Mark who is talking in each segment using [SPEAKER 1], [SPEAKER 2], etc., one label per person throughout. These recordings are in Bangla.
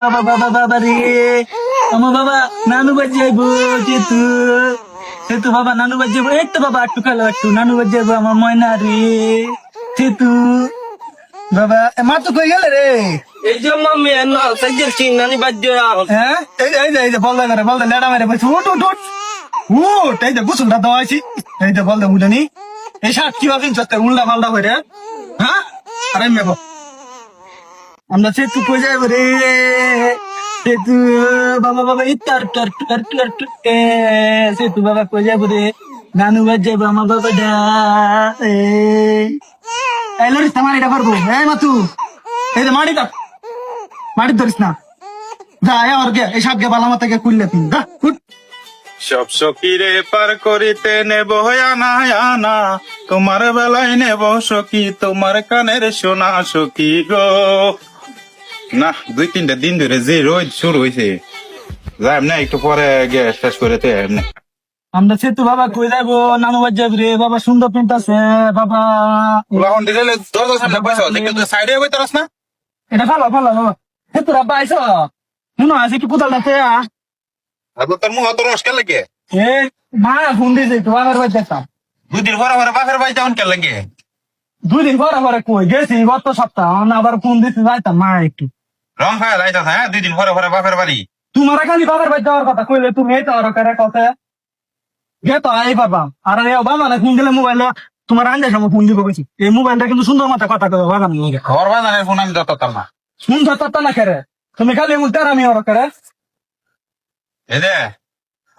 [SPEAKER 1] বাবা বাবা বাবা রে আমার বাবা নানু বাজে যাইবো যেতু সেতু বাবা নানু বাজে যাবো এই তো বাবা একটু খেলো একটু নানু বাজে যাবো আমার ময়না রে সেতু বাবা মা তো কই গেলে রে
[SPEAKER 2] এই যে মাম্মি না সাইজের চিন নানি বাজ্য
[SPEAKER 1] হ্যাঁ এই যে বলদা করে বলদা লেডা মেরে বলছি উঠ উঠ উঠ উঠ এই যে গুসলটা দেওয়া আছি এই যে বলদা উঠেনি এই শার্ট কি ভাবিন চত্বর উল্টা পাল্টা করে হ্যাঁ আরে মেবো আমরা সেতু কই যাইবো রে সেতু বাবা বাবা ইতার টার টার টার সেতু বাবা কই যাইবো রে নানু বাজ যাইবো আমার বাবা ডা এই লরিস না মারিটা করবো এই মাতু এই যে মাটি ধরিস না যা আর গে এই সব গে বালা মাথা গে কুললে পিন যা উঠ
[SPEAKER 3] সব সখীরে পার করিতে নেব আনা আনা তোমার বেলায় নেব সখী তোমার কানের সোনা সখী গো না 2-3 দিন ধরে যে রোদ শুরু হয়েছে যাই না একটু পরে গিয়ে শেষ করে তো এমনি
[SPEAKER 1] আমরা সেতু বাবা কই যাইবো নানু বাজ যাবো রে বাবা সুন্দর প্রিন্ট আছে বাবা
[SPEAKER 3] উলাহন দিলে দরজার সামনে বসো দেখে তুই সাইডে বইতারস না
[SPEAKER 1] এটা ভালো ভালো বাবা সেতু রাব্বা আইসো মনে আছে কি পুতাল না
[SPEAKER 3] আর তোর মুখ তোর রস কেন লাগে
[SPEAKER 1] এ মা ফোন দিয়েছে তো আমার বাজ দেখতাম
[SPEAKER 3] 2 দিন পরে বাপের বাড়ি যাওন কেন লাগে
[SPEAKER 1] 2 দিন পরে কই গেছি গত সপ্তাহ আবার ফোন দিতে যাইতাম মা একটু
[SPEAKER 3] রং খায় লাইতা হ্যাঁ 2 দিন পরে বাপের বাড়ি
[SPEAKER 1] তোমার খালি বাবার বাজ যাওয়ার কথা কইলে তুমি এই তো আর করে কথা গে তো আই বাবা আর এ বাবা না ফোন দিলে মোবাইল তোমার আন্দাজ সময় ফোন দিব কইছি এই মোবাইলটা কিন্তু সুন্দর মতো কথা কই বাবা নিয়ে
[SPEAKER 3] ঘর বাজানের ফোন আমি ধরতাম না
[SPEAKER 1] সুন্দর তত্তা না করে তুমি খালি এমন তেরামি আর করে
[SPEAKER 3] এই যে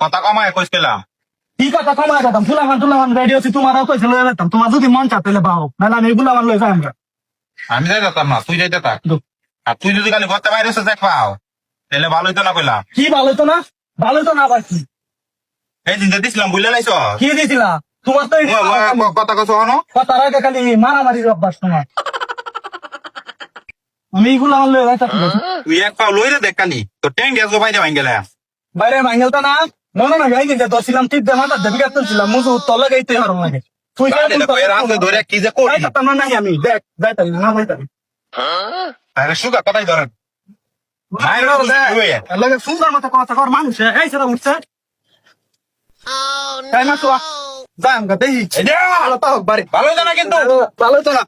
[SPEAKER 3] কথা কমায় কইছিলাম
[SPEAKER 1] কি কথা কমায় দিতাম তুলামান রেডিও আছে তোমারও কইছিল যেতাম তোমার যদি মন চাতে বাও নাহলে আমি গুলামান লই যাই আমরা
[SPEAKER 3] আমি যাই যেতাম না তুই যাইতে থাক আর তুই যদি খালি ঘরতে বাইরে এসে দেখ পাও তাহলে ভালোই তো না কইলাম
[SPEAKER 1] কি ভালো তো না পাচ্ছি
[SPEAKER 3] এই দিন দিছিলাম বুঝলে লাইছ
[SPEAKER 1] কি দিছিলা তোমার তো
[SPEAKER 3] কথা কছ হনো
[SPEAKER 1] কথার আগে খালি মারামারির অভ্যাস তোমার আমি গুলামান লই যাইতাম
[SPEAKER 3] তুই এক পাও লইরে দেখ কালি তো ট্যাঙ্ক গ্যাস বাইরে ভাঙ গেলে
[SPEAKER 1] বাইরে ভাঙল তো না মনে না গাই দিতে তো ছিলাম ঠিক দেমা তা দেবিকা তুলছিলাম মুজু তলে গাইতে হারম লাগে তুই
[SPEAKER 3] ধরে কি যে করি
[SPEAKER 1] না নাই আমি দেখ যাইতাম না যাইতাম
[SPEAKER 3] আরে সুগা কথাই ধরেন
[SPEAKER 1] লাগে সুন্দর মতো কথা কর মানুষ এই সেটা উঠছে তাই না তো যাই আমগা দেখি ভালো তো বাড়ি
[SPEAKER 3] ভালো জানা কিন্তু
[SPEAKER 1] ভালো তো না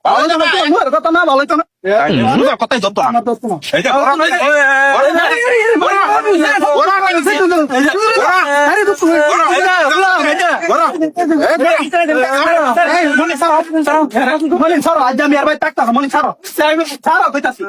[SPEAKER 1] ভালো তো না তোমার কথা না ভালো তো না
[SPEAKER 3] সুগা কথাই ধরতো
[SPEAKER 1] আমার তো না
[SPEAKER 3] এই যে
[SPEAKER 1] মনি সারো আজ আমি আর ভাই তাকতা মনি সারো কইতাছি